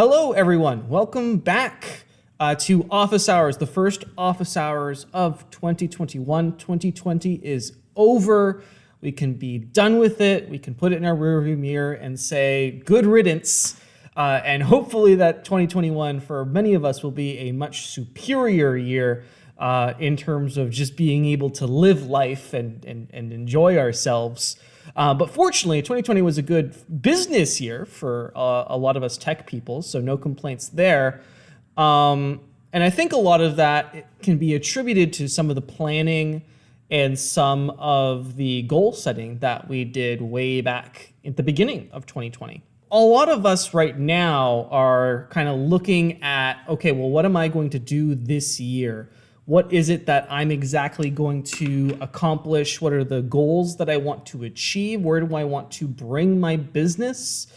Hello, everyone. Welcome back to Office Hours, the first Office Hours of 2021. 2020 is over. We can be done with it. We can put it in our rearview mirror and say good riddance. And hopefully that 2021 for many of us will be a much superior year in terms of just being able to live life and enjoy ourselves. But fortunately, 2020 was a good business year for a lot of us tech people, so no complaints there. And I think a lot of that can be attributed to some of the planning and some of the goal setting that we did way back at the beginning of 2020. A lot of us right now are kind of looking at, okay, well, what am I going to do this year? What is it that I'm exactly going to accomplish? What are the goals that I want to achieve? Where do I want to bring my business?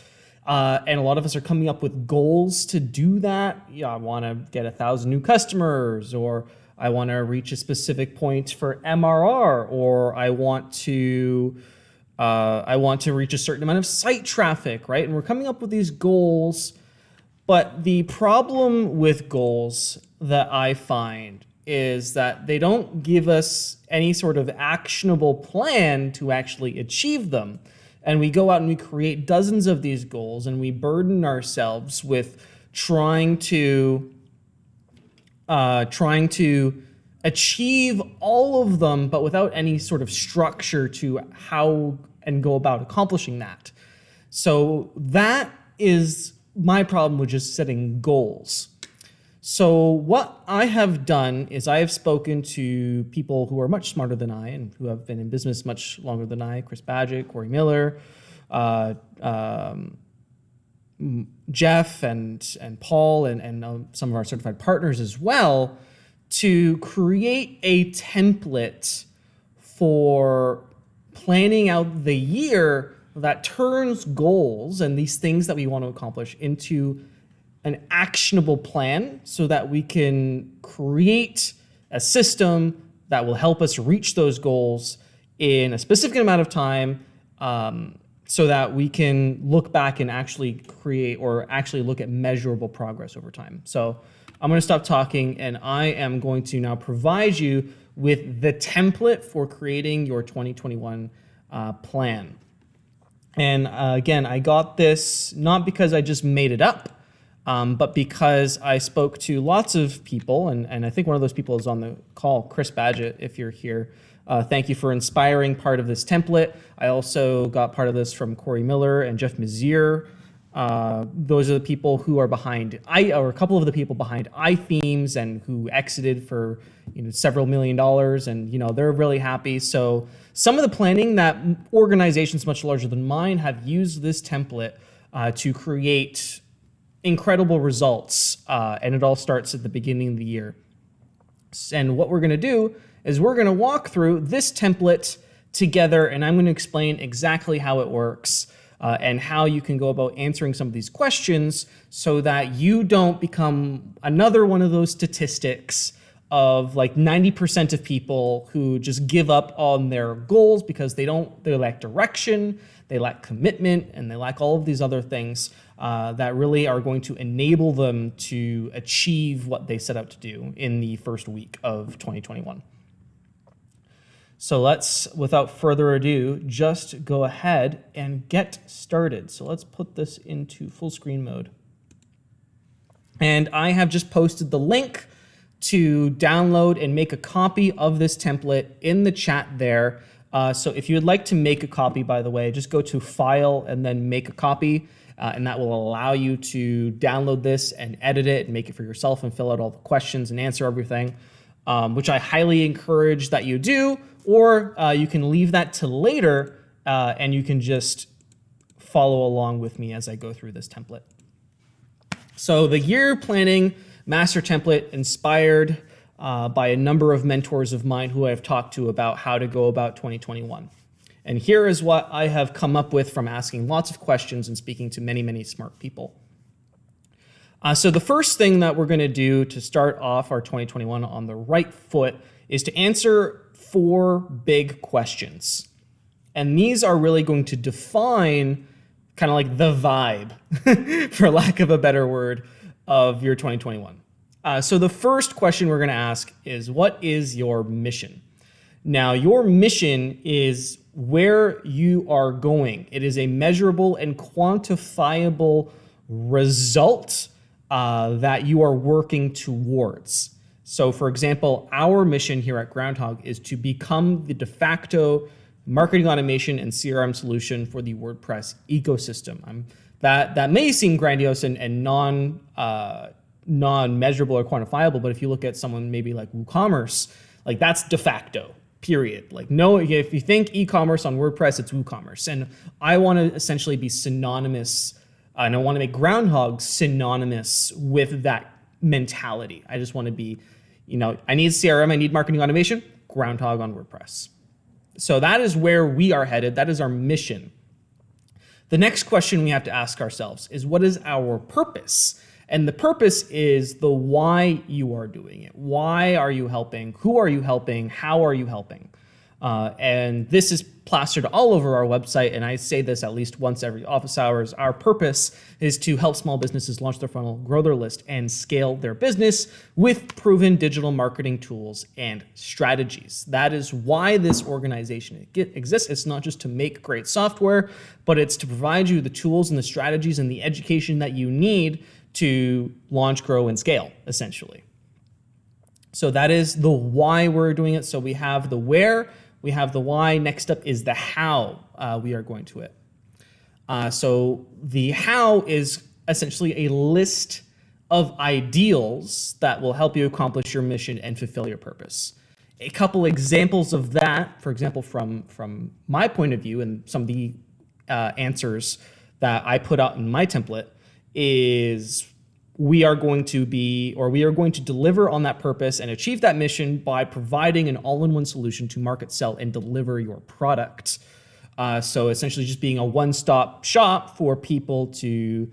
And a lot of us are coming up with goals to do that. I want to get 1,000 new customers, or I want to reach a specific point for MRR, or I want to reach a certain amount of site traffic, right? And we're coming up with these goals. But the problem with goals that I find is that they don't give us any sort of actionable plan to actually achieve them. And we go out and we create dozens of these goals, and we burden ourselves with trying to achieve all of them, but without any sort of structure to how and go about accomplishing that. So that is my problem with just setting goals. So what I have done is I have spoken to people who are much smarter than I and who have been in business much longer than I, Chris Badgett, Corey Miller, Jeff and Paul and some of our certified partners as well, to create a template for planning out the year that turns goals and these things that we want to accomplish into an actionable plan, so that we can create a system that will help us reach those goals in a specific amount of time, so that we can look back and actually create or actually look at measurable progress over time. So I'm going to stop talking, and I am going to now provide you with the template for creating your 2021 plan. And again, I got this not because I just made it up, but because I spoke to lots of people, and I think one of those people is on the call, Chris Badgett, if you're here. Thank you for inspiring part of this template. I also got part of this from Corey Miller and Jeff Mazier. Those are the people who are behind, or a couple of the people behind iThemes and who exited for several $1 million, and they're really happy. So some of the planning that organizations much larger than mine have used this template to create incredible results, and it all starts at the beginning of the year. And what we're going to do is we're going to walk through this template together, and I'm going to explain exactly how it works and how you can go about answering some of these questions so that you don't become another one of those statistics of like 90% of people who just give up on their goals because they lack direction, they lack commitment, and they lack all of these other things that really are going to enable them to achieve what they set out to do in the first week of 2021. So let's, without further ado, just go ahead and get started. So let's put this into full screen mode. And I have just posted the link to download and make a copy of this template in the chat there. So if you would like to make a copy, by the way, just go to File and then Make a Copy, and that will allow you to download this and edit it and make it for yourself and fill out all the questions and answer everything, which I highly encourage that you do, or you can leave that to later and you can just follow along with me as I go through this template. So the year planning master template inspired by a number of mentors of mine who I've talked to about how to go about 2021. And here is what I have come up with from asking lots of questions and speaking to many, many smart people. So the first thing that we're going to do to start off our 2021 on the right foot is to answer 4 big questions. And these are really going to define kind of like the vibe, for lack of a better word, of your 2021. So the first question we're going to ask is, what is your mission? Now, your mission is where you are going. It is a measurable and quantifiable result that you are working towards. So, for example, our mission here at Groundhogg is to become the de facto marketing automation and CRM solution for the WordPress ecosystem. That may seem grandiose and non-measurable or quantifiable, but if you look at someone maybe like WooCommerce, like that's de facto, period. Like, no, if you think e-commerce on WordPress, it's WooCommerce. And I want to essentially be synonymous, and I want to make Groundhogg synonymous with that mentality. I just want to be, I need CRM, I need marketing automation, Groundhogg on WordPress. So that is where we are headed. That is our mission. The next question we have to ask ourselves is, what is our purpose? And the purpose is the why you are doing it. Why are you helping? Who are you helping? How are you helping? And this is plastered all over our website, and I say this at least once every office hours. Our purpose is to help small businesses launch their funnel, grow their list, and scale their business with proven digital marketing tools and strategies. That is why this organization exists. It's not just to make great software, but it's to provide you the tools and the strategies and the education that you need to launch, grow, and scale, essentially. So that is the why we're doing it. So we have the where, we have the why. Next up is the how we are going to it. So the how is essentially a list of ideals that will help you accomplish your mission and fulfill your purpose. A couple examples of that, for example, from my point of view and some of the answers that I put out in my template, is we are going to deliver on that purpose and achieve that mission by providing an all-in-one solution to market, sell, and deliver your product. So essentially just being a one-stop shop for people to,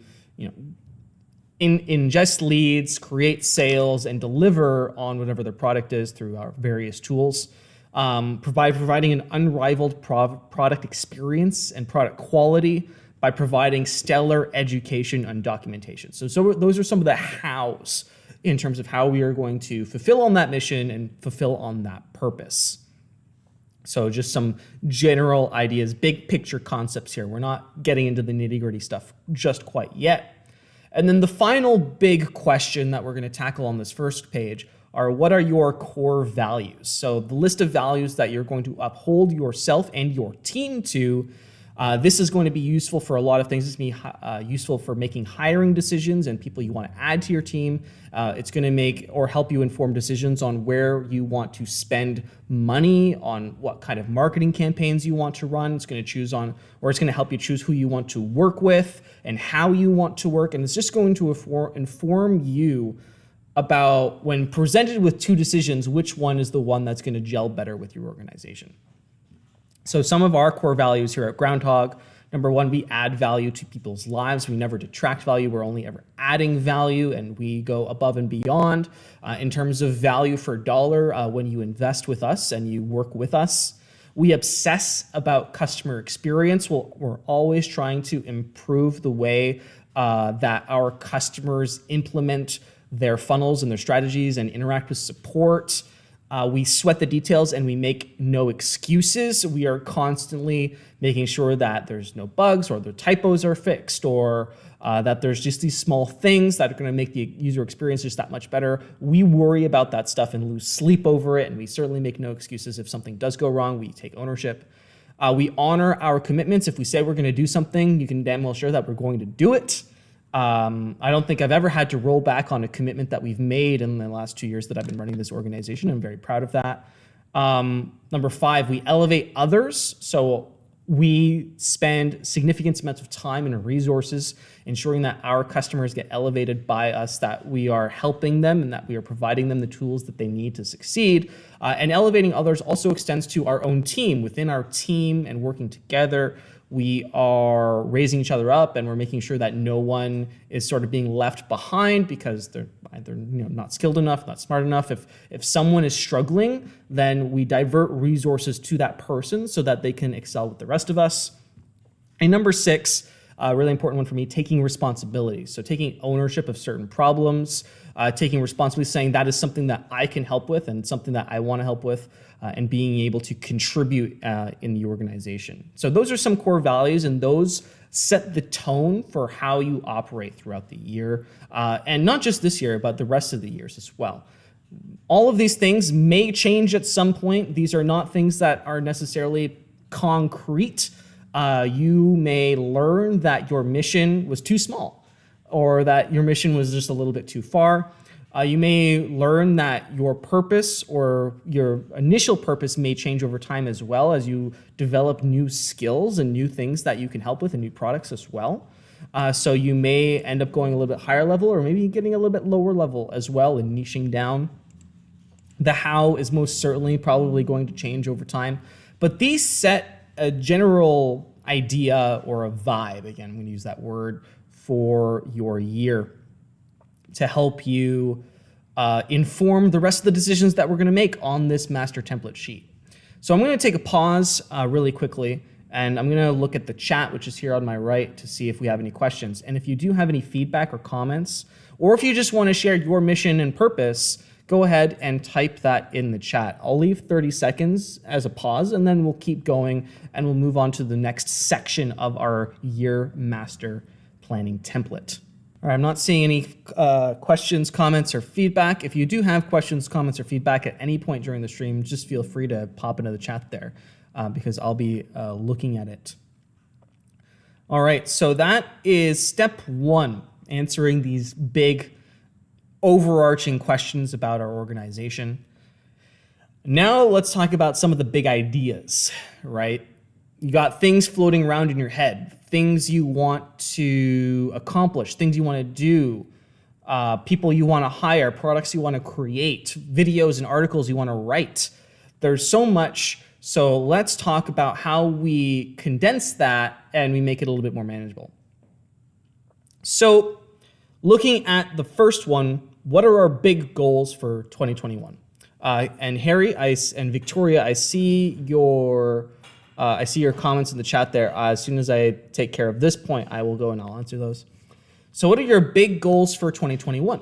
ingest leads, create sales, and deliver on whatever their product is through our various tools. Providing an unrivaled product experience and product quality by providing stellar education and documentation. So those are some of the hows in terms of how we are going to fulfill on that mission and fulfill on that purpose. So just some general ideas, big picture concepts here. We're not getting into the nitty-gritty stuff just quite yet. And then the final big question that we're going to tackle on this first page are, what are your core values? So the list of values that you're going to uphold yourself and your team to. This is going to be useful for a lot of things. It's going to be useful for making hiring decisions and people you want to add to your team. It's going to make or help you inform decisions on where you want to spend money, on what kind of marketing campaigns you want to run. It's going to help you choose who you want to work with and how you want to work. And it's just going to inform you about, when presented with two decisions, which one is the one that's going to gel better with your organization. So some of our core values here at Groundhogg: number one, we add value to people's lives. We never detract value. We're only ever adding value, and we go above and beyond in terms of value for dollar when you invest with us and you work with us. We obsess about customer experience. We're always trying to improve the way that our customers implement their funnels and their strategies and interact with support. We sweat the details and we make no excuses. We are constantly making sure that there's no bugs or the typos are fixed, or that there's just these small things that are going to make the user experience just that much better. We worry about that stuff and lose sleep over it, and we certainly make no excuses. If something does go wrong, we take ownership. We honor our commitments. If we say we're going to do something, you can damn well sure that we're going to do it. I don't think I've ever had to roll back on a commitment that we've made in the last 2 years that I've been running this organization. I'm very proud of that. Number 5, we elevate others. So we spend significant amounts of time and resources ensuring that our customers get elevated by us, that we are helping them and that we are providing them the tools that they need to succeed. And elevating others also extends to our own team. Within our team and working together, we are raising each other up, and we're making sure that no one is sort of being left behind because they're either not skilled enough, not smart enough. If someone is struggling, then we divert resources to that person so that they can excel with the rest of us. And number 6, a really important one for me, taking responsibility. So taking ownership of certain problems, taking responsibility, saying that is something that I can help with and something that I want to help with, and being able to contribute in the organization. So those are some core values, and those set the tone for how you operate throughout the year, and not just this year, but the rest of the years as well. All of these things may change at some point. These are not things that are necessarily concrete. You may learn that your mission was too small, or that your mission was just a little bit too far. You may learn that your purpose or your initial purpose may change over time as well as you develop new skills and new things that you can help with and new products as well. So you may end up going a little bit higher level, or maybe getting a little bit lower level as well and niching down. The how is most certainly probably going to change over time. But these set a general idea or a vibe, again, I'm going to use that word, for your year to help you inform the rest of the decisions that we're going to make on this master template sheet. So I'm going to take a pause really quickly, and I'm going to look at the chat, which is here on my right, to see if we have any questions. And if you do have any feedback or comments, or if you just want to share your mission and purpose, go ahead and type that in the chat. I'll leave 30 seconds as a pause, and then we'll keep going, and we'll move on to the next section of our year master planning template. All right, I'm not seeing any questions, comments, or feedback. If you do have questions, comments, or feedback at any point during the stream, just feel free to pop into the chat there, because I'll be looking at it. All right, so that is step one, answering these big overarching questions about our organization. Now let's talk about some of the big ideas, right? You got things floating around in your head, things you want to accomplish, things you want to do, people you want to hire, products you want to create, videos and articles you want to write. There's so much. So let's talk about how we condense that and we make it a little bit more manageable. So looking at the first one, what are our big goals for 2021? And Harry and Victoria, I see your comments in the chat there. As soon as I take care of this point, I will go and I'll answer those. So what are your big goals for 2021?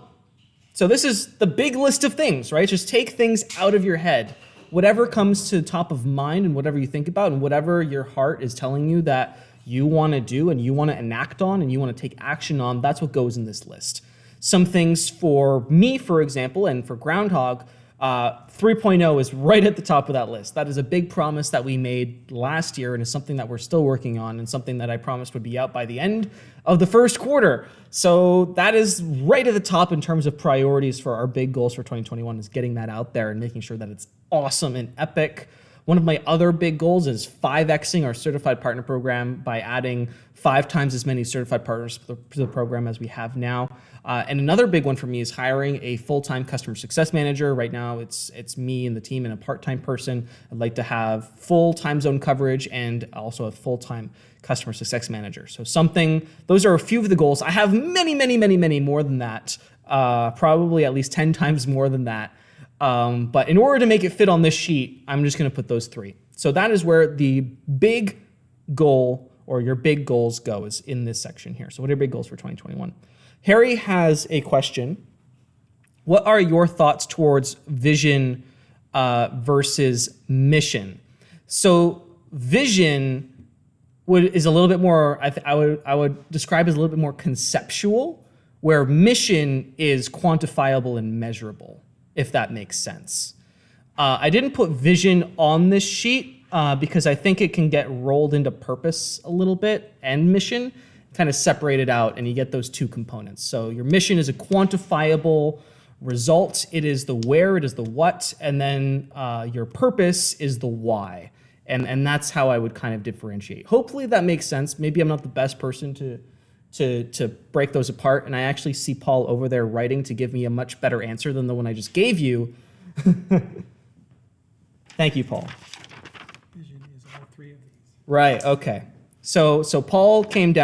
So this is the big list of things, right? Just take things out of your head. Whatever comes to the top of mind and whatever you think about and whatever your heart is telling you that you want to do and you want to enact on and you want to take action on, that's what goes in this list. Some things for me, for example, and for Groundhogg, 3.0 is right at the top of that list. That is a big promise that we made last year and is something that we're still working on and something that I promised would be out by the end of the first quarter. So that is right at the top in terms of priorities for our big goals for 2021, is getting that out there and making sure that it's awesome and epic. One of my other big goals is 5xing our certified partner program by adding 5 times as many certified partners to the program as we have now. And another big one for me is hiring a full-time customer success manager. Right now, it's me and the team and a part-time person. I'd like to have full time zone coverage and also a full-time customer success manager. So those are a few of the goals. I have many, many, many, many more than that, probably at least 10 times more than that. But in order to make it fit on this sheet, I'm just going to put those 3. So that is where the big goal or your big goals go, is in this section here. So what are your big goals for 2021? Harry has a question. What are your thoughts towards vision versus mission? So vision is a little bit more, I would describe as a little bit more conceptual, where mission is quantifiable and measurable, if that makes sense. I didn't put vision on this sheet because I think it can get rolled into purpose a little bit and mission, kind of separate it out, and you get those 2 components. So your mission is a quantifiable result. It is the where, it is the what, and then your purpose is the why. And that's how I would kind of differentiate. Hopefully that makes sense. Maybe I'm not the best person to break those apart, and I actually see Paul over there writing to give me a much better answer than the one I just gave you. Thank you, Paul. Vision is all 3 of these. Right, okay. So Paul came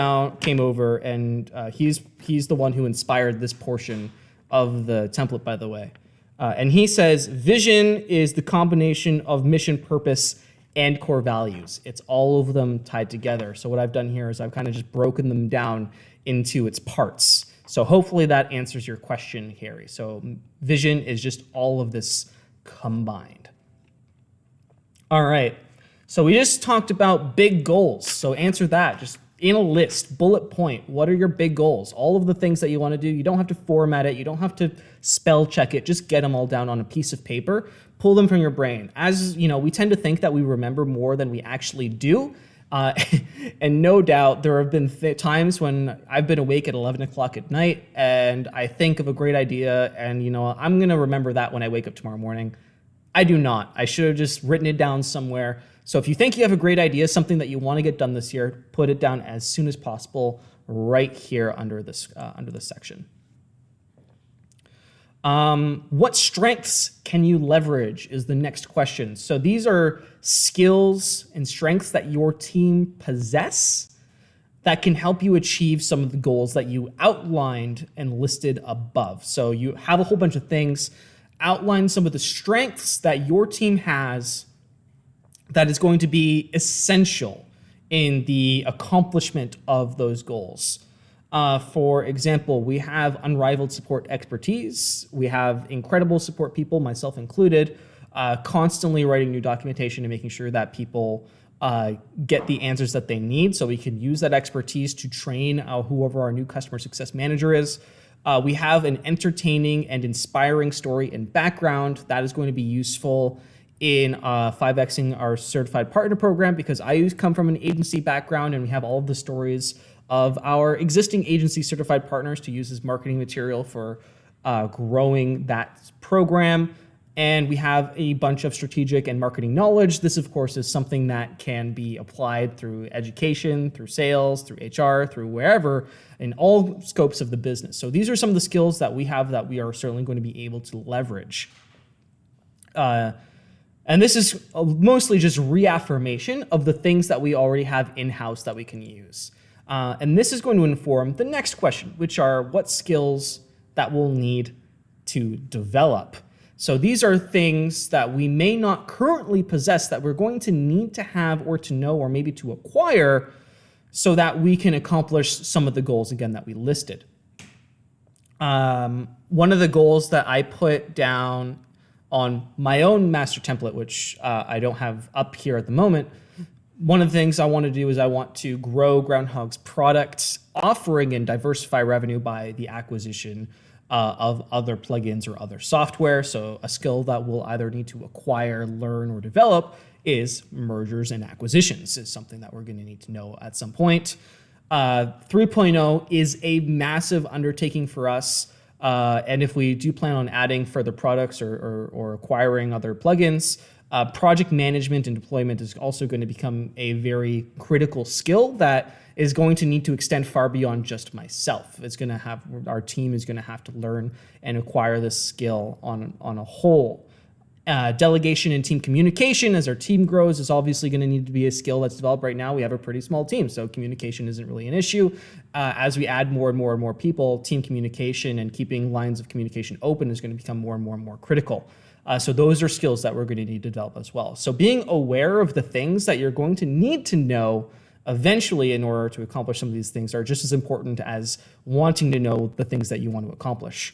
over, and he's the one who inspired this portion of the template, by the way. And he says, vision is the combination of mission, purpose, and core values. It's all of them tied together. So what I've done here is I've kind of just broken them down into its parts. So hopefully that answers your question, Harry. So vision is just all of this combined. All right. So we just talked about big goals. So answer that. Just in a list, bullet point, what are your big goals? All of the things that you want to do. You don't have to format it. You don't have to spell check it. Just get them all down on a piece of paper. Pull them from your brain. As you know, we tend to think that we remember more than we actually do. And no doubt there have been times when I've been awake at 11 o'clock at night and I think of a great idea and, you know, I'm going to remember that when I wake up tomorrow morning. I do not. I should have just written it down somewhere. So if you think you have a great idea, something that you want to get done this year, put it down as soon as possible right here under this section. What strengths can you leverage is the next question. So these are skills and strengths that your team possess that can help you achieve some of the goals that you outlined and listed above. So you have a whole bunch of things, outline some of the strengths that your team has that is going to be essential in the accomplishment of those goals. For example, we have unrivaled support expertise. We have incredible support people, myself included, constantly writing new documentation and making sure that people get the answers that they need so we can use that expertise to train whoever our new customer success manager is. We have an entertaining and inspiring story and background that is going to be useful in 5Xing our certified partner program because I come from an agency background and we have all of the stories of our existing agency certified partners to use as marketing material for growing that program. And we have a bunch of strategic and marketing knowledge. This, of course, is something that can be applied through education, through sales, through HR, through wherever, in all scopes of the business. So these are some of the skills that we have that we are certainly going to be able to leverage. And this is mostly just reaffirmation of the things that we already have in-house that we can use. And this is going to inform the next question, which are what skills that we'll need to develop. So these are things that we may not currently possess that we're going to need to have or to know or maybe to acquire so that we can accomplish some of the goals, again, that we listed. One of the goals that I put down on my own master template, which I don't have up here at the moment, one of the things I want to do is I want to grow Groundhogg's product offering and diversify revenue by the acquisition of other plugins or other software. So a skill that we'll either need to acquire, learn, or develop is mergers and acquisitions. Is something that we're going to need to know at some point. 3.0 is a massive undertaking for us. And if we do plan on adding further products or acquiring other plugins, project management and deployment is also going to become a very critical skill that is going to need to extend far beyond just myself. Our team is going to have to learn and acquire this skill on a whole. Delegation and team communication as our team grows is obviously going to need to be a skill that's developed right now. We have a pretty small team, so communication isn't really an issue. As we add more and more and more people, team communication and keeping lines of communication open is going to become more and more and more critical. So those are skills that we're going to need to develop as well. So being aware of the things that you're going to need to know eventually in order to accomplish some of these things are just as important as wanting to know the things that you want to accomplish.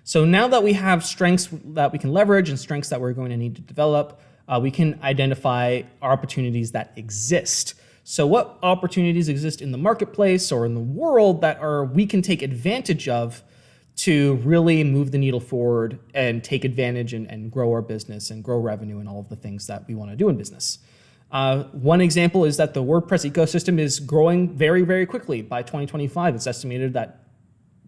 So now that we have strengths that we can leverage and strengths that we're going to need to develop, we can identify opportunities that exist. So what opportunities exist in the marketplace or in the world that we can take advantage of to really move the needle forward and take advantage and grow our business and grow revenue and all of the things that we want to do in business. One example is that the WordPress ecosystem is growing very, very quickly. By 2025, it's estimated that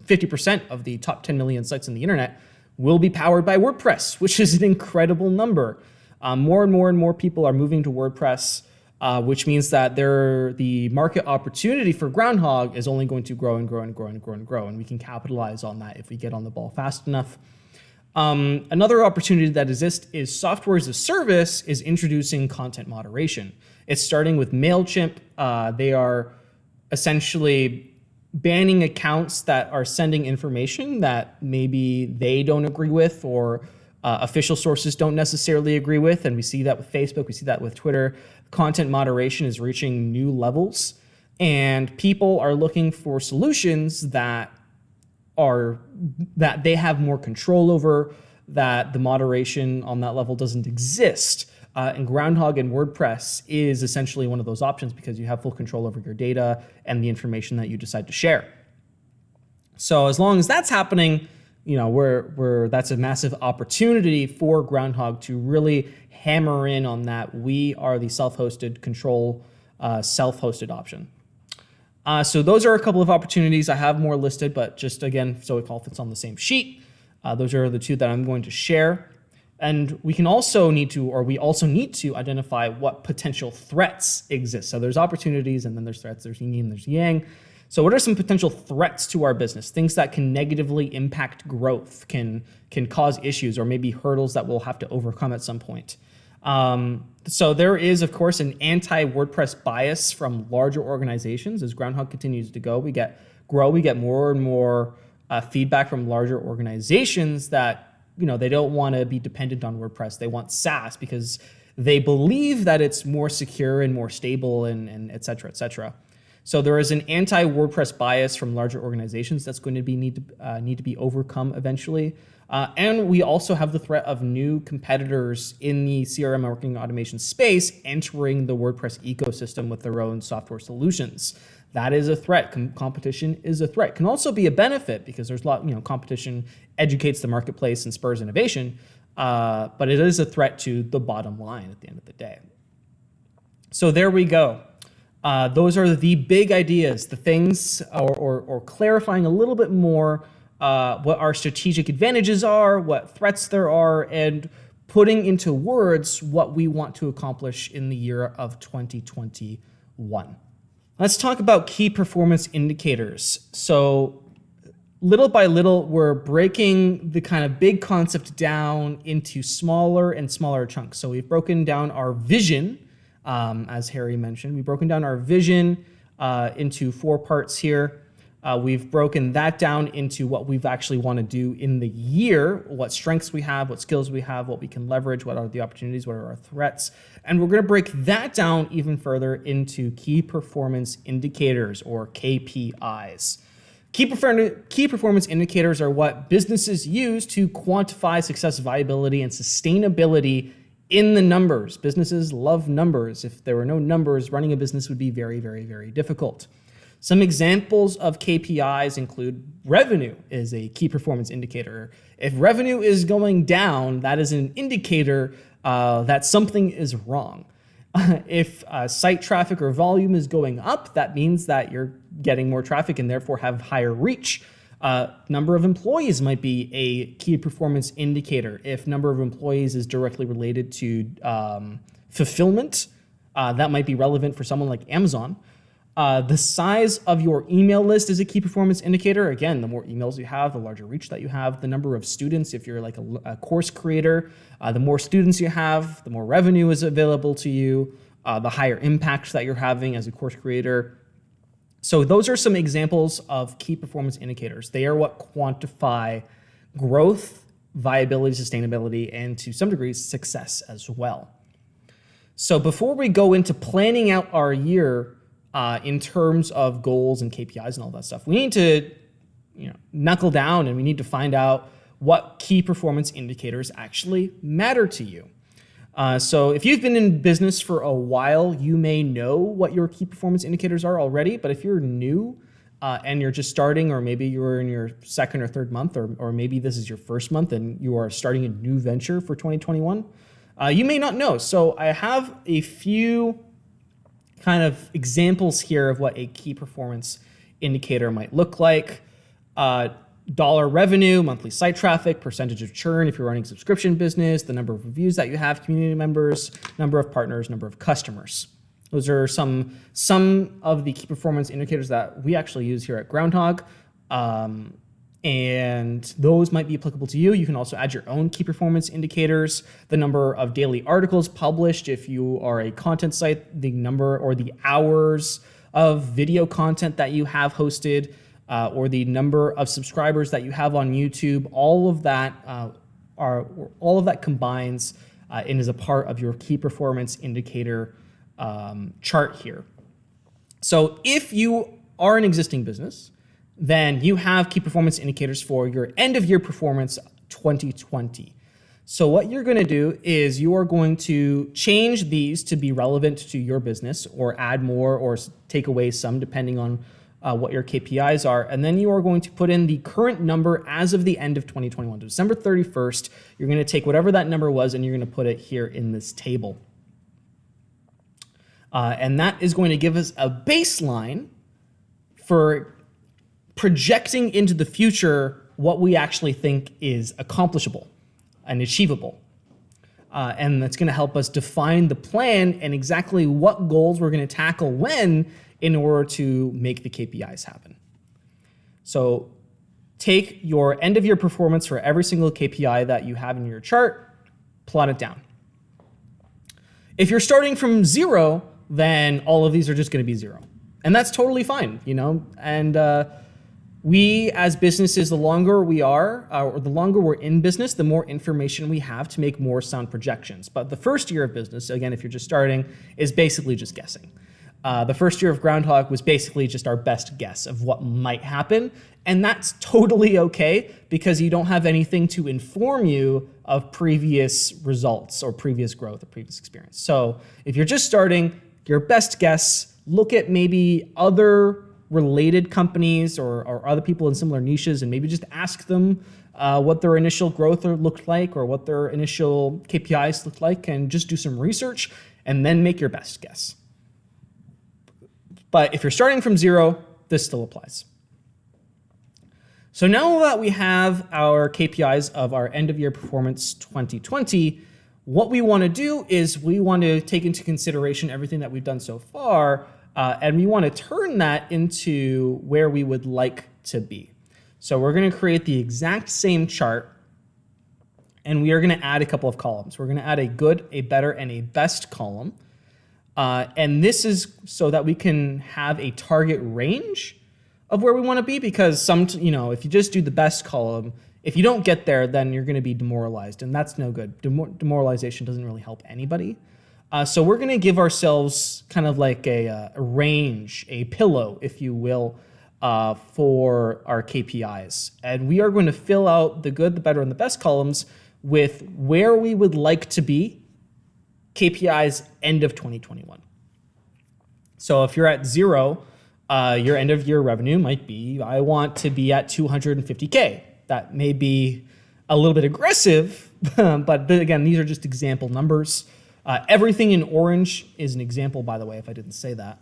50% of the top 10 million sites on the internet will be powered by WordPress, which is an incredible number. More and more and more people are moving to WordPress, which means that the market opportunity for Groundhogg is only going to grow and grow and grow and grow and grow, and we can capitalize on that if we get on the ball fast enough. Another opportunity that exists is software as a service is introducing content moderation. It's starting with MailChimp. They are essentially banning accounts that are sending information that maybe they don't agree with or official sources don't necessarily agree with, and we see that with Facebook, we see that with Twitter. Content moderation is reaching new levels, and people are looking for solutions that they have more control over, that the moderation on that level doesn't exist. And Groundhogg and WordPress is essentially one of those options because you have full control over your data and the information that you decide to share. So as long as that's happening, that's a massive opportunity for Groundhogg to really hammer in on that. We are the self-hosted control, self-hosted option. So those are a couple of opportunities. I have more listed, but just again, so it all fits on the same sheet. Those are the two that I'm going to share. And we also need to identify what potential threats exist. So there's opportunities, and then there's threats, there's yin and there's yang. So what are some potential threats to our business? Things that can negatively impact growth, can cause issues, or maybe hurdles that we'll have to overcome at some point. So there is, of course, an anti-WordPress bias from larger organizations. As Groundhogg continues to go, we get more and more feedback from larger organizations that they don't want to be dependent on WordPress. They want SaaS because they believe that it's more secure and more stable and et cetera, et cetera. So there is an anti-WordPress bias from larger organizations that's going to need to be overcome eventually. And we also have the threat of new competitors in the CRM marketing automation space entering the WordPress ecosystem with their own software solutions. That is a threat. Competition is a threat. Can also be a benefit because there's a lot, competition educates the marketplace and spurs innovation, but it is a threat to the bottom line at the end of the day. So there we go. Those are the big ideas, the things, or clarifying a little bit more what our strategic advantages are, what threats there are, and putting into words what we want to accomplish in the year of 2021. Let's talk about key performance indicators. So little by little, we're breaking the kind of big concept down into smaller and smaller chunks. So we've broken down our vision, as Harry mentioned. We've broken down our vision into 4 parts here. We've broken that down into what we've actually want to do in the year, what strengths we have, what skills we have, what we can leverage, what are the opportunities, what are our threats. And we're going to break that down even further into key performance indicators, or KPIs. Key performance indicators are what businesses use to quantify success, viability, and sustainability in the numbers. Businesses love numbers. If there were no numbers, running a business would be very, very, very difficult. Some examples of KPIs include revenue is a key performance indicator. If revenue is going down, that is an indicator that something is wrong. If site traffic or volume is going up, that means that you're getting more traffic and therefore have higher reach. Number of employees might be a key performance indicator. If number of employees is directly related to fulfillment, that might be relevant for someone like Amazon. The size of your email list is a key performance indicator. Again, the more emails you have, the larger reach that you have. The number of students, if you're like a course creator, the more students you have, the more revenue is available to you, the higher impact that you're having as a course creator. So those are some examples of key performance indicators. They are what quantify growth, viability, sustainability, and to some degree, success as well. So before we go into planning out our year, in terms of goals and KPIs and all that stuff, we need to knuckle down and we need to find out what key performance indicators actually matter to you. So if you've been in business for a while, you may know what your key performance indicators are already, but if you're new and you're just starting, or maybe you're in your second or third month, or maybe this is your first month and you are starting a new venture for 2021, you may not know. So I have a few kind of examples here of what a key performance indicator might look like. Dollar revenue, monthly site traffic, percentage of churn if you're running a subscription business, the number of reviews that you have, community members, number of partners, number of customers. Those are some of the key performance indicators that we actually use here at Groundhogg. And those might be applicable to you. You can also add your own key performance indicators, the number of daily articles published if you are a content site, the number or the hours of video content that you have hosted, or the number of subscribers that you have on YouTube. All of that are all of that combines and is a part of your key performance indicator chart here. So if you are an existing business, then you have key performance indicators for your end of year performance 2020. So what you're going to do is you are going to change these to be relevant to your business, or add more or take away some depending on what your KPIs are. And then you are going to put in the current number as of the end of 2021. December 31st, you're going to take whatever that number was and you're going to put it here in this table. And that is going to give us a baseline for projecting into the future what we actually think is accomplishable and achievable. And that's going to help us define the plan and exactly what goals we're going to tackle when in order to make the KPIs happen. So take your end of year performance for every single KPI that you have in your chart, plot it down. If you're starting from 0, then all of these are just going to be 0. And that's totally fine, you know, and we as businesses, the longer we are, or the longer we're in business, the more information we have to make more sound projections. But the first year of business, again, if you're just starting, is basically just guessing. The first year of Groundhogg was basically just our best guess of what might happen. And that's totally okay because you don't have anything to inform you of previous results or previous growth or previous experience. So if you're just starting, your best guess, look at maybe other related companies or other people in similar niches and maybe just ask them what their initial growth looked like or what their initial KPIs looked like, and just do some research and then make your best guess. But if you're starting from 0, this still applies. So now that we have our KPIs of our end of year performance 2020, what we want to do is we want to take into consideration everything that we've done so far, and we want to turn that into where we would like to be. So we're going to create the exact same chart, and we are going to add a couple of columns. We're going to add a good, a better, and a best column. And this is so that we can have a target range of where we want to be, because if you just do the best column, if you don't get there, then you're going to be demoralized, and that's no good. Demoralization doesn't really help anybody. So we're going to give ourselves kind of like a range, a pillow, if you will, for our KPIs. And we are going to fill out the good, the better, and the best columns with where we would like to be KPIs end of 2021. So if you're at 0, your end of year revenue might be, I want to be at 250K. That may be a little bit aggressive, but again, these are just example numbers. Everything in orange is an example, by the way, if I didn't say that.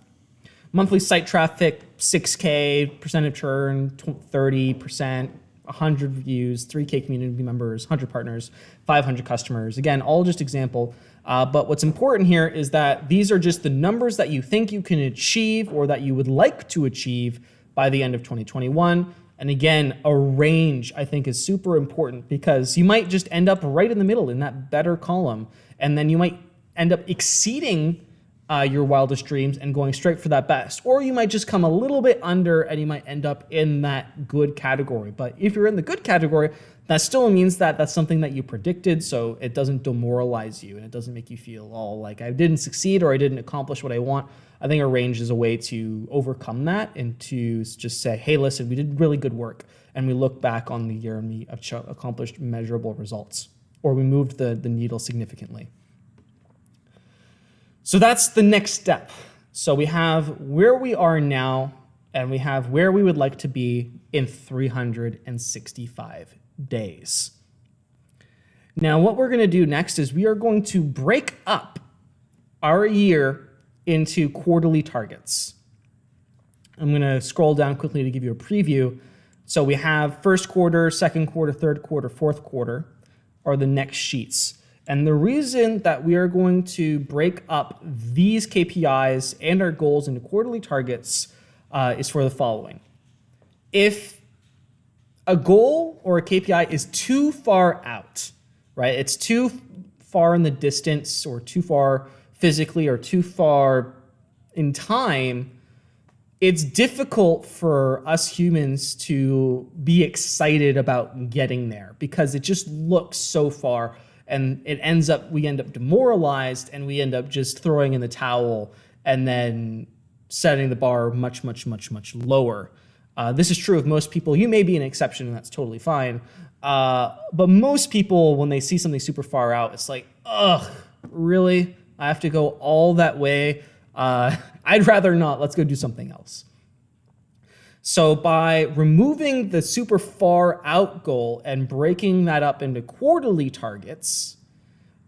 Monthly site traffic, 6K, percent of churn, 30%, 100 views, 3K community members, 100 partners, 500 customers. Again, all just example. But what's important here is that these are just the numbers that you think you can achieve or that you would like to achieve by the end of 2021. And again, a range I think is super important, because you might just end up right in the middle in that better column, and then you might end up exceeding your wildest dreams and going straight for that best. Or you might just come a little bit under and you might end up in that good category. But if you're in the good category, that still means that that's something that you predicted, so it doesn't demoralize you and it doesn't make you feel all like I didn't succeed or I didn't accomplish what I want. I think a range is a way to overcome that and to just say, hey, listen, we did really good work. And we look back on the year and we accomplished measurable results, or we moved the needle significantly. So that's the next step. So we have where we are now, and we have where we would like to be in 365 days. Now, what we're going to do next is we are going to break up our year into quarterly targets. I'm going to scroll down quickly to give you a preview. So we have first quarter, second quarter, third quarter, fourth quarter are the next sheets. And the reason that we are going to break up these KPIs and our goals into quarterly targets is for the following. If a goal or a KPI is too far out, right? It's too far in the distance or too far physically or too far in time, it's difficult for us humans to be excited about getting there because it just looks so far, and we end up demoralized, and we end up just throwing in the towel and then setting the bar much, much, much, much lower. This is true of most people. You may be an exception, and that's totally fine. But most people, when they see something super far out, it's like, ugh, really? I have to go all that way? I'd rather not. Let's go do something else. So by removing the super far out goal and breaking that up into quarterly targets,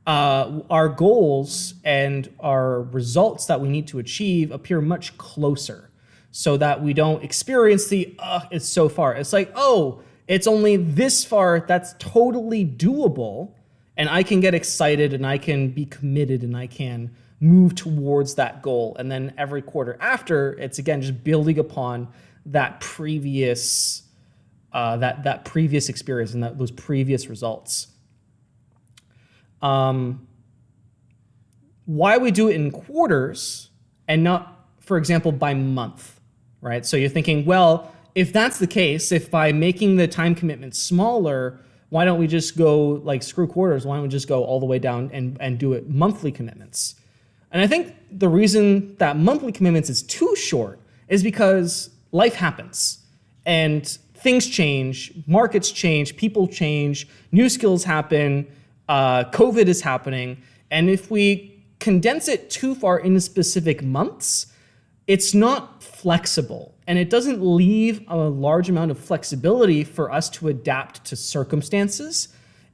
our goals and our results that we need to achieve appear much closer, so that we don't experience it's so far. It's like, oh, it's only this far. That's totally doable. And I can get excited, and I can be committed, and I can move towards that goal. And then every quarter after, it's again just building upon that previous that previous experience and those previous results. Why we do it in quarters and not, for example, by month, right? So you're thinking, well, if that's the case, if by making the time commitment smaller, why don't we just go like screw quarters? Why don't we just go all the way down and do it monthly commitments? And I think the reason that monthly commitments is too short is because life happens and things change, markets change, people change, new skills happen, COVID is happening. And if we condense it too far into specific months, it's not flexible, and it doesn't leave a large amount of flexibility for us to adapt to circumstances.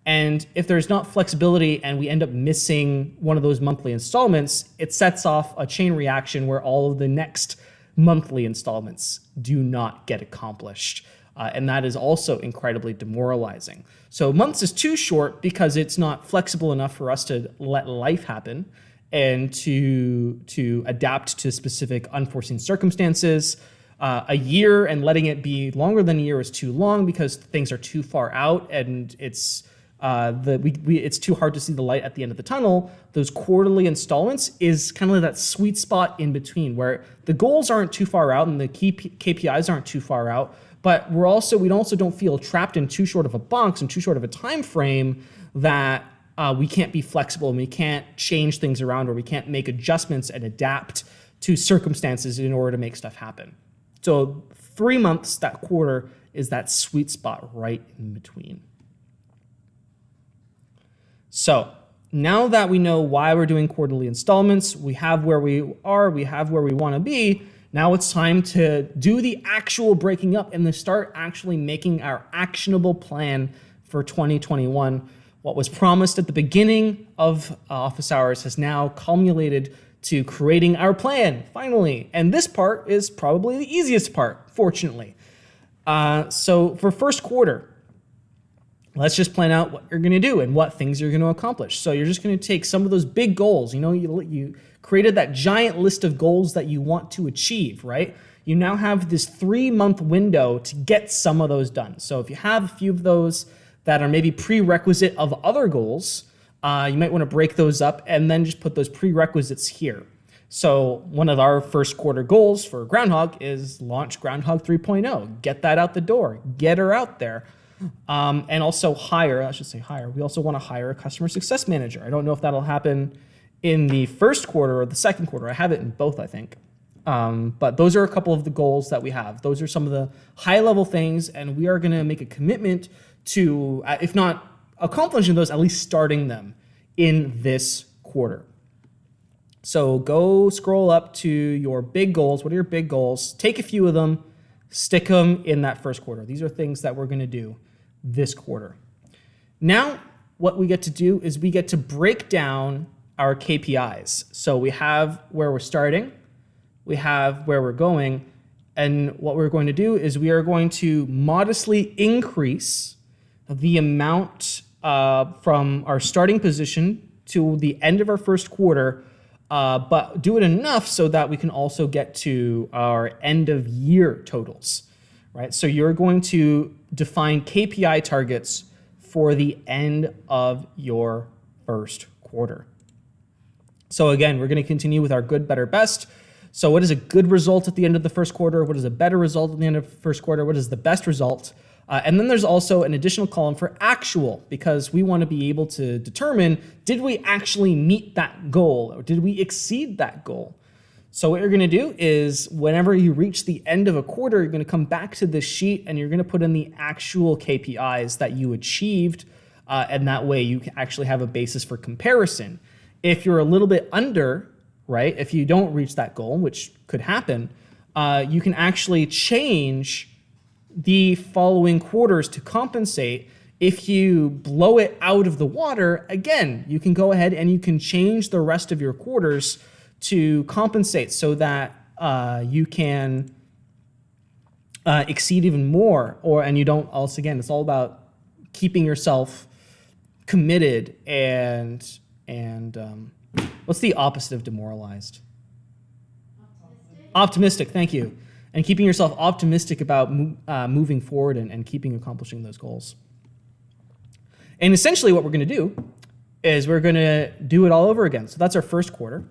And if there's not flexibility and we end up missing one of those monthly installments, it sets off a chain reaction where all of the next monthly installments do not get accomplished. And that is also incredibly demoralizing. So months is too short because it's not flexible enough for us to let life happen and to adapt to specific unforeseen circumstances. A year and letting it be longer than a year is too long because things are too far out, and it's too hard to see the light at the end of the tunnel. Those quarterly installments is kind of like that sweet spot in between where the goals aren't too far out and the key KPIs aren't too far out, but we also don't feel trapped in too short of a box and too short of a time frame that we can't be flexible and we can't change things around, or we can't make adjustments and adapt to circumstances in order to make stuff happen. So 3 months, that quarter, is that sweet spot right in between. So now that we know why we're doing quarterly installments, we have where we are, we have where we want to be. Now it's time to do the actual breaking up and to start actually making our actionable plan for 2021. What was promised at the beginning of office hours has now culminated to creating our plan, finally. And this part is probably the easiest part, fortunately. So for first quarter, let's just plan out what you're gonna do and what things you're gonna accomplish. So you're just gonna take some of those big goals. You created that giant list of goals that you want to achieve, right? You now have this 3-month window to get some of those done. So if you have a few of those that are maybe prerequisite of other goals, you might want to break those up and then just put those prerequisites here. So one of our first quarter goals for Groundhogg is launch Groundhogg 3.0. Get that out the door. Get her out there. And also hire. We also want to hire a customer success manager. I don't know if that'll happen in the first quarter or the second quarter. I have it in both, I think. But those are a couple of the goals that we have. Those are some of the high-level things, and we are going to make a commitment to, if not accomplishing those, at least starting them in this quarter. So go scroll up to your big goals. What are your big goals? Take a few of them, stick them in that first quarter. These are things that we're going to do this quarter. Now, what we get to do is we get to break down our KPIs. So we have where we're starting, we have where we're going, and what we're going to do is we are going to modestly increase the amount from our starting position to the end of our first quarter, but do it enough so that we can also get to our end of year totals, right? So you're going to define KPI targets for the end of your first quarter. So again, we're going to continue with our good, better, best. So what is a good result at the end of the first quarter? What is a better result at the end of the first quarter? What is the best result? And then there's also an additional column for actual, because we want to be able to determine, did we actually meet that goal, or did we exceed that goal? So what you're going to do is whenever you reach the end of a quarter, you're going to come back to this sheet and you're going to put in the actual KPIs that you achieved. And that way you can actually have a basis for comparison. If you're a little bit under, right, if you don't reach that goal, which could happen, you can actually change the following quarters to compensate. If you blow it out of the water, again, you can go ahead and you can change the rest of your quarters to compensate so that you can exceed even more, and you don't. Also, again, it's all about keeping yourself committed and what's the opposite of demoralized? Optimistic. Thank you. And keeping yourself optimistic about moving forward and accomplishing those goals. And essentially, what we're going to do is we're going to do it all over again. So that's our first quarter.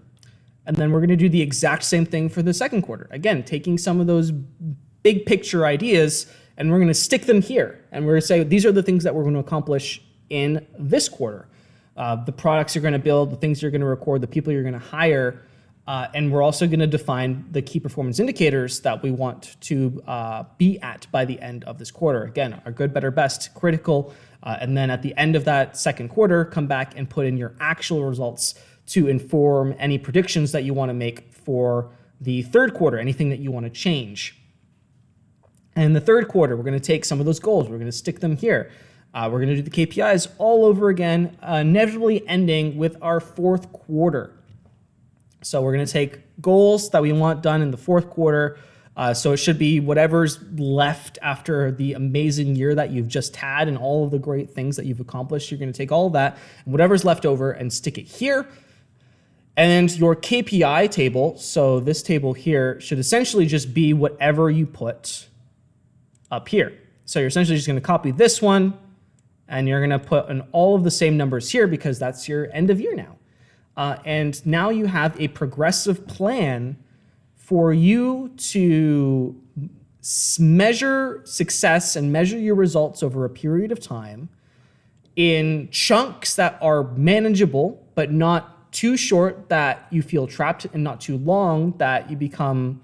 And then we're going to do the exact same thing for the second quarter. Again, taking some of those big picture ideas and we're going to stick them here. And we're going to say, these are the things that we're going to accomplish in this quarter. The products you're going to build, the things you're going to record, the people you're going to hire. And we're also going to define the key performance indicators that we want to be at by the end of this quarter. Again, our good, better, best, critical. And then at the end of that second quarter, come back and put in your actual results to inform any predictions that you want to make for the third quarter, anything that you want to change. And in the third quarter, we're going to take some of those goals, we're going to stick them here. We're going to do the KPIs all over again, inevitably ending with our fourth quarter. So we're going to take goals that we want done in the fourth quarter. So it should be whatever's left after the amazing year that you've just had and all of the great things that you've accomplished. You're going to take all of that and whatever's left over and stick it here. And your KPI table, so this table here, should essentially just be whatever you put up here. So you're essentially just going to copy this one, and you're going to put in all of the same numbers here because that's your end of year now. And now you have a progressive plan for you to measure success and measure your results over a period of time in chunks that are manageable, but not too short that you feel trapped, and not too long that you become,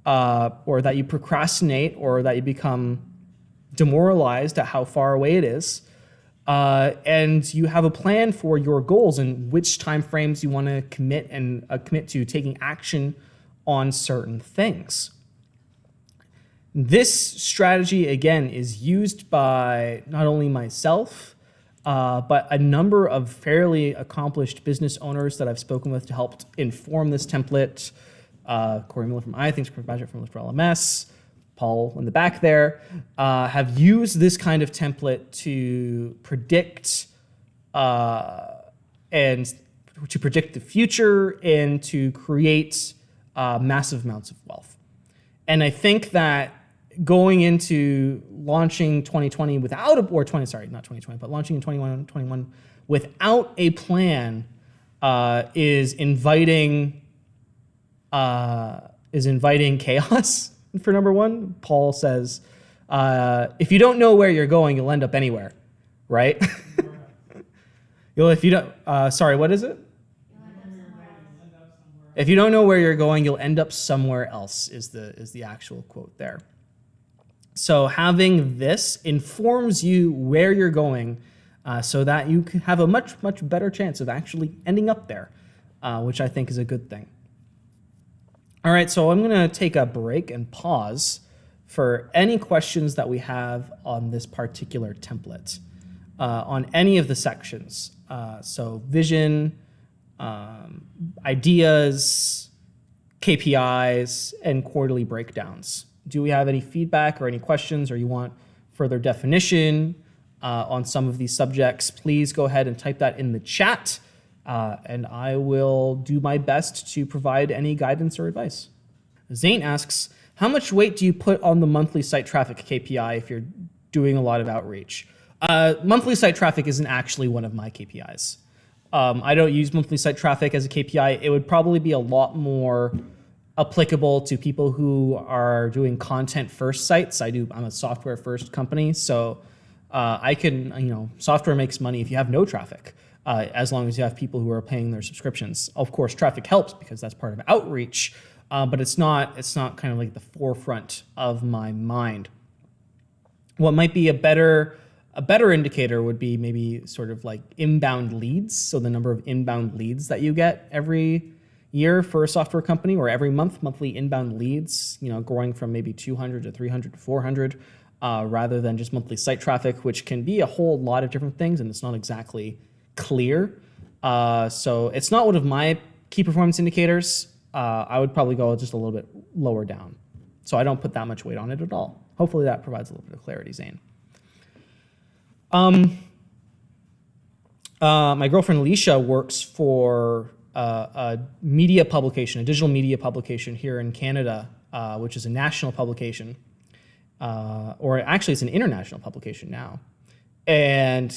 or that you procrastinate, or that you become demoralized at how far away it is. And you have a plan for your goals and which time frames you want to commit to taking action on certain things. This strategy, again, is used by not only myself, but a number of fairly accomplished business owners that I've spoken with to help inform this template. Corey Miller from iThings, Chris Badgett from List for LMS, Paul in the back there, have used this kind of template to predict and to predict the future and to create massive amounts of wealth. And I think that going into launching 2020 without a, or 20, sorry, not 2020, but launching in 2021 without a plan is inviting chaos. For number one, Paul says, if you don't know where you're going, you'll end up anywhere, right? If you don't, sorry, what is it? If you don't know where you're going, you'll end up somewhere else is the actual quote there. So having this informs you where you're going so that you can have a much, much better chance of actually ending up there, which I think is a good thing. All right, so I'm going to take a break and pause for any questions that we have on this particular template, on any of the sections. So vision, ideas, KPIs, and quarterly breakdowns. Do we have any feedback or any questions, or you want further definition on some of these subjects? Please go ahead and type that in the chat, and I will do my best to provide any guidance or advice. Zane asks, how much weight do you put on the monthly site traffic KPI if you're doing a lot of outreach? Monthly site traffic isn't actually one of my KPIs. I don't use monthly site traffic as a KPI. It would probably be a lot more applicable to people who are doing content first sites. I'm a software first company, so I can, software makes money if you have no traffic, as long as you have people who are paying their subscriptions. Of course, traffic helps because that's part of outreach, but it's not kind of like the forefront of my mind. What might be a better indicator would be maybe sort of like inbound leads. So the number of inbound leads that you get every year for a software company, or every monthly inbound leads, growing from maybe 200 to 300 to 400, rather than just monthly site traffic, which can be a whole lot of different things, and it's not exactly clear. So it's not one of my key performance indicators. I would probably go just a little bit lower down. So I don't put that much weight on it at all. Hopefully that provides a little bit of clarity, Zane. My girlfriend Alicia works for a media publication, a digital media publication here in Canada, which is a national publication, or actually it's an international publication now. And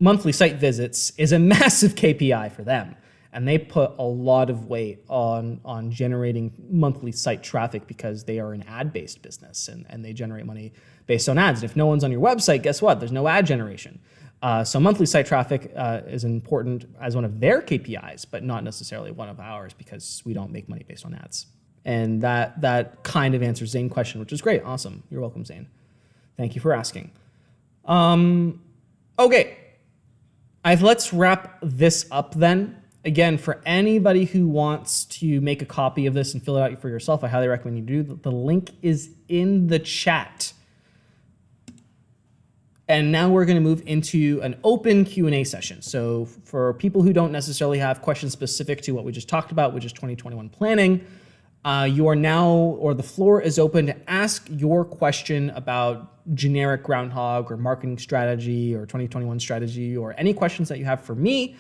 monthly site visits is a massive KPI for them. And they put a lot of weight on generating monthly site traffic because they are an ad-based business, and they generate money based on ads. And if no one's on your website, guess what? There's no ad generation. So monthly site traffic is important as one of their KPIs, but not necessarily one of ours, because we don't make money based on ads. And that kind of answers Zane's question, which is great. Awesome. You're welcome, Zane. Thank you for asking. Okay. Let's wrap this up then. Again, for anybody who wants to make a copy of this and fill it out for yourself, I highly recommend you do. The link is in the chat. And now we're going to move into an open Q&A session. So for people who don't necessarily have questions specific to what we just talked about, which is 2021 planning, you are now, or the floor is open to ask your question about generic Groundhogg or marketing strategy or 2021 strategy, or any questions that you have for me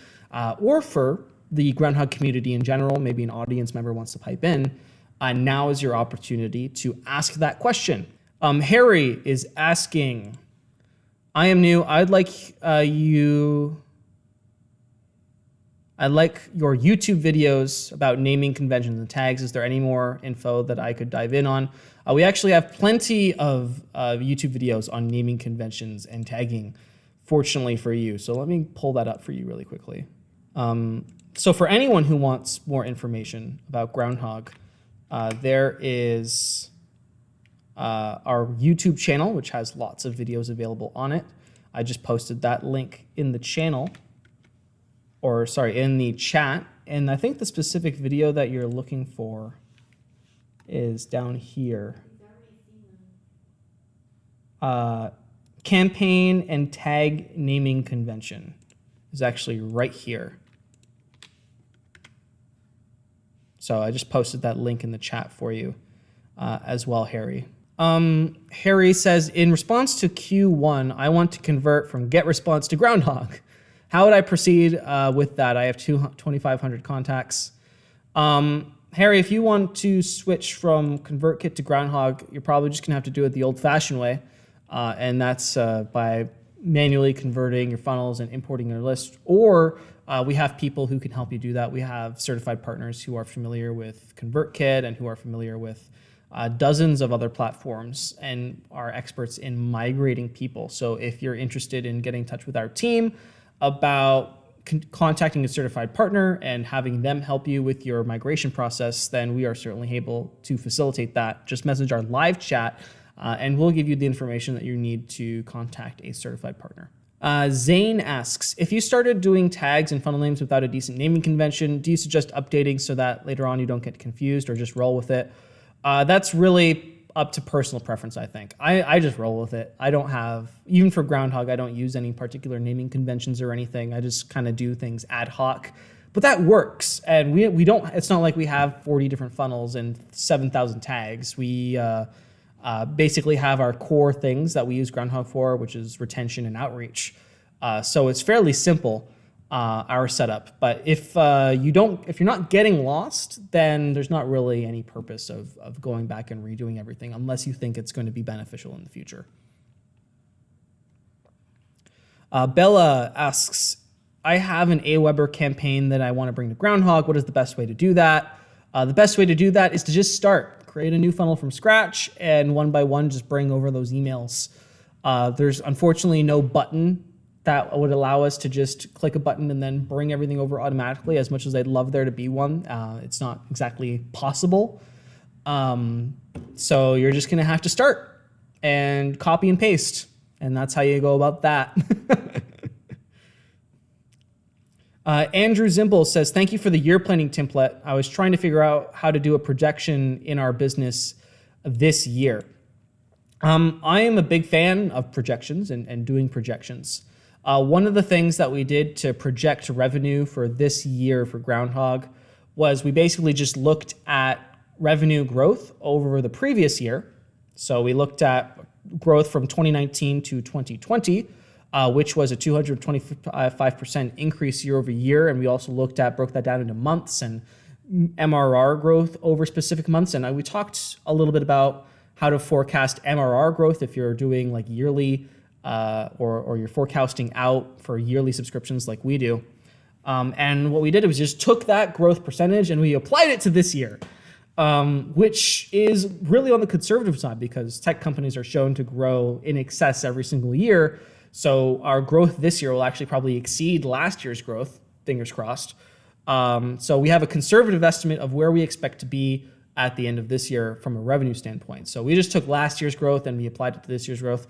or for the Groundhogg community in general. Maybe an audience member wants to pipe in. Now is your opportunity to ask that question. Harry is asking, I am new. I'd like your YouTube videos about naming conventions and tags. Is there any more info that I could dive in on? We actually have plenty of YouTube videos on naming conventions and tagging, fortunately for you. So let me pull that up for you really quickly. So for anyone who wants more information about Groundhogg, there is our YouTube channel, which has lots of videos available on it. I just posted that link in the channel, in the chat. And I think the specific video that you're looking for is down here. Campaign and tag naming convention is actually right here. So I just posted that link in the chat for you as well, Harry. Harry says, in response to Q1, I want to convert from GetResponse to Groundhogg. How would I proceed with that? I have 2,500 contacts. Harry, if you want to switch from ConvertKit to Groundhogg, you're probably just gonna have to do it the old-fashioned way, and that's by manually converting your funnels and importing your list, or we have people who can help you do that. We have certified partners who are familiar with ConvertKit and who are familiar with dozens of other platforms and are experts in migrating people. So if you're interested in getting in touch with our team about contacting a certified partner and having them help you with your migration process, then we are certainly able to facilitate that. Just message our live chat and we'll give you the information that you need to contact a certified partner. Zane asks, if you started doing tags and funnel names without a decent naming convention, do you suggest updating so that later on you don't get confused, or just roll with it? That's really up to personal preference, I think. I just roll with it. I don't have, even for Groundhogg, I don't use any particular naming conventions or anything. I just kind of do things ad hoc. But that works. And we don't, it's not like we have 40 different funnels and 7,000 tags. We basically have our core things that we use Groundhogg for, which is retention and outreach. So it's fairly simple, our setup. But if you're not getting lost, then there's not really any purpose of going back and redoing everything unless you think it's going to be beneficial in the future. Bella asks, I have an Aweber campaign that I want to bring to Groundhogg. What is the best way to do that? The best way to do that is to just start. Create a new funnel from scratch, and one by one, just bring over those emails. There's unfortunately no button that would allow us to just click a button and then bring everything over automatically. As much as I'd love there to be one, it's not exactly possible. So you're just gonna have to start and copy and paste, and that's how you go about that. Andrew Zimble says, thank you for the year planning template. I was trying to figure out how to do a projection in our business this year. I am a big fan of projections and doing projections. One of the things that we did to project revenue for this year for Groundhogg was we basically just looked at revenue growth over the previous year. So we looked at growth from 2019 to 2020, which was a 225% increase year over year. And we also broke that down into months and MRR growth over specific months. And we talked a little bit about how to forecast MRR growth if you're doing like yearly or you're forecasting out for yearly subscriptions like we do. And what we did was just took that growth percentage and we applied it to this year, which is really on the conservative side because tech companies are shown to grow in excess every single year. So our growth this year will actually probably exceed last year's growth, fingers crossed. So we have a conservative estimate of where we expect to be at the end of this year from a revenue standpoint. So we just took last year's growth and we applied it to this year's growth.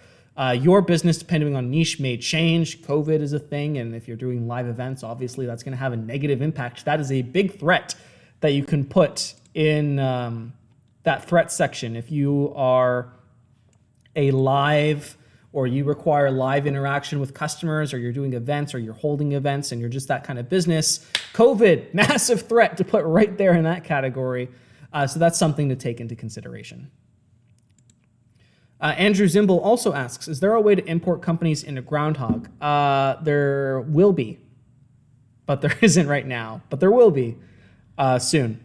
Your business, depending on niche, may change. COVID is a thing, and if you're doing live events, obviously that's going to have a negative impact. That is a big threat that you can put in that threat section. If you are a live or you require live interaction with customers, or you're doing events, or you're holding events, and you're just that kind of business, COVID, massive threat to put right there in that category. So that's something to take into consideration. Andrew Zimble also asks, is there a way to import companies into Groundhogg? There will be, but there isn't right now, but there will be soon.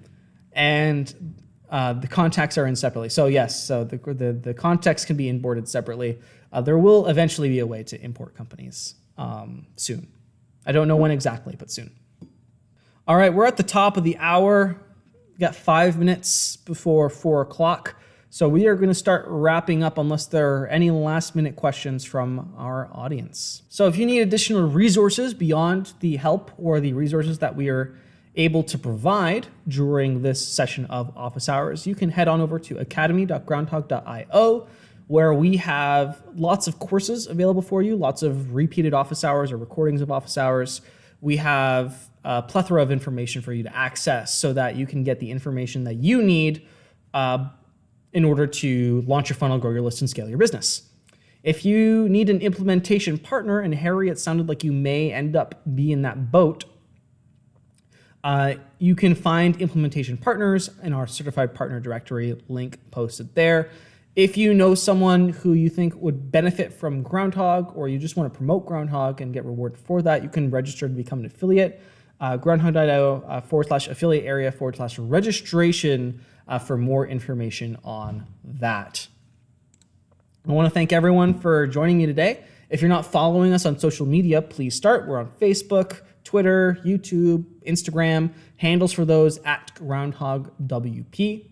And the contacts are in separately. So yes, so the contacts can be imported separately. There will eventually be a way to import companies soon. I don't know when exactly, but soon. All right, we're at the top of the hour. We got 5 minutes before 4 o'clock. So we are going to start wrapping up unless there are any last minute questions from our audience. So if you need additional resources beyond the help or the resources that we are able to provide during this session of office hours, you can head on over to academy.groundhogg.io, where we have lots of courses available for you, lots of repeated office hours or recordings of office hours. We have a plethora of information for you to access so that you can get the information that you need in order to launch your funnel, grow your list, and scale your business. If you need an implementation partner, and Harry, it sounded like you may end up being that boat, you can find implementation partners in our certified partner directory, link posted there. If you know someone who you think would benefit from Groundhogg, or you just want to promote Groundhogg and get rewarded for that, you can register to become an affiliate. Groundhogg.io /affiliate area /registration for more information on that. I want to thank everyone for joining me today. If you're not following us on social media, please start. We're on Facebook, Twitter, YouTube, Instagram, handles for those at GroundhoggWP.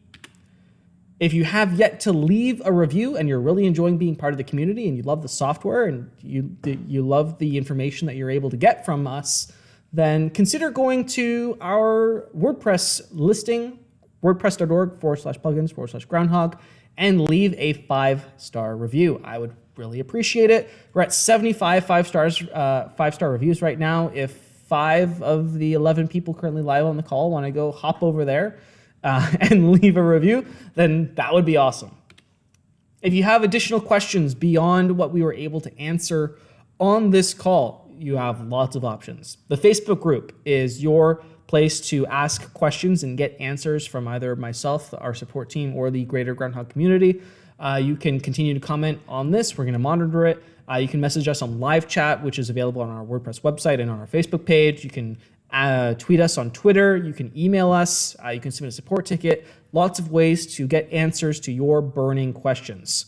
If you have yet to leave a review and you're really enjoying being part of the community and you love the software and you love the information that you're able to get from us, then consider going to our WordPress listing, wordpress.org/plugins/Groundhogg, and leave a 5-star review. I would really appreciate it. We're at 75 5-star reviews right now. If 5 of the 11 people currently live on the call want to go hop over there and leave a review, then that would be awesome. If you have additional questions beyond what we were able to answer on this call, you have lots of options. The Facebook group is your place to ask questions and get answers from either myself, our support team, or the greater Groundhogg community. You can continue to comment on this. We're going to monitor it. You can message us on live chat, which is available on our WordPress website and on our Facebook page. You can tweet us on Twitter. You can email us. You can submit a support ticket. Lots of ways to get answers to your burning questions.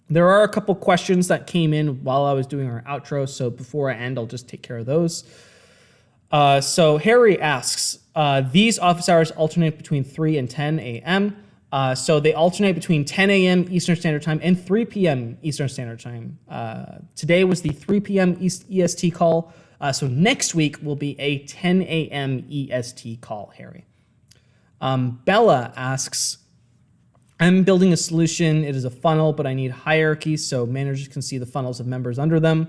There are a couple questions that came in while I was doing our outro, so before I end, I'll just take care of those. So Harry asks, these office hours alternate between 3 and 10 a.m. So they alternate between 10 a.m. Eastern Standard Time and 3 p.m. Eastern Standard Time. Today was the 3 p.m. EST call. So next week will be a 10 a.m. EST call, Harry. Bella asks, I'm building a solution. It is a funnel, but I need hierarchy so managers can see the funnels of members under them.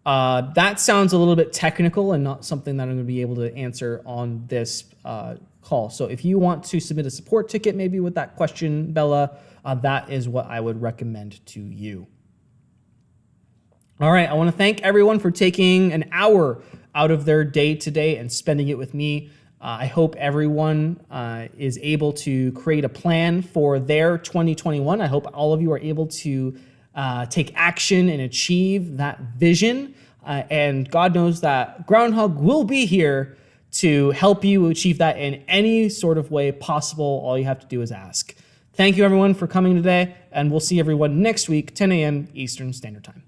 That sounds a little bit technical and not something that I'm going to be able to answer on this call. So if you want to submit a support ticket maybe with that question, Bella, that is what I would recommend to you. All right, I want to thank everyone for taking an hour out of their day today and spending it with me. I hope everyone is able to create a plan for their 2021. I hope all of you are able to take action and achieve that vision. And God knows that Groundhogg will be here to help you achieve that in any sort of way possible. All you have to do is ask. Thank you, everyone, for coming today, and we'll see everyone next week, 10 a.m. Eastern Standard Time.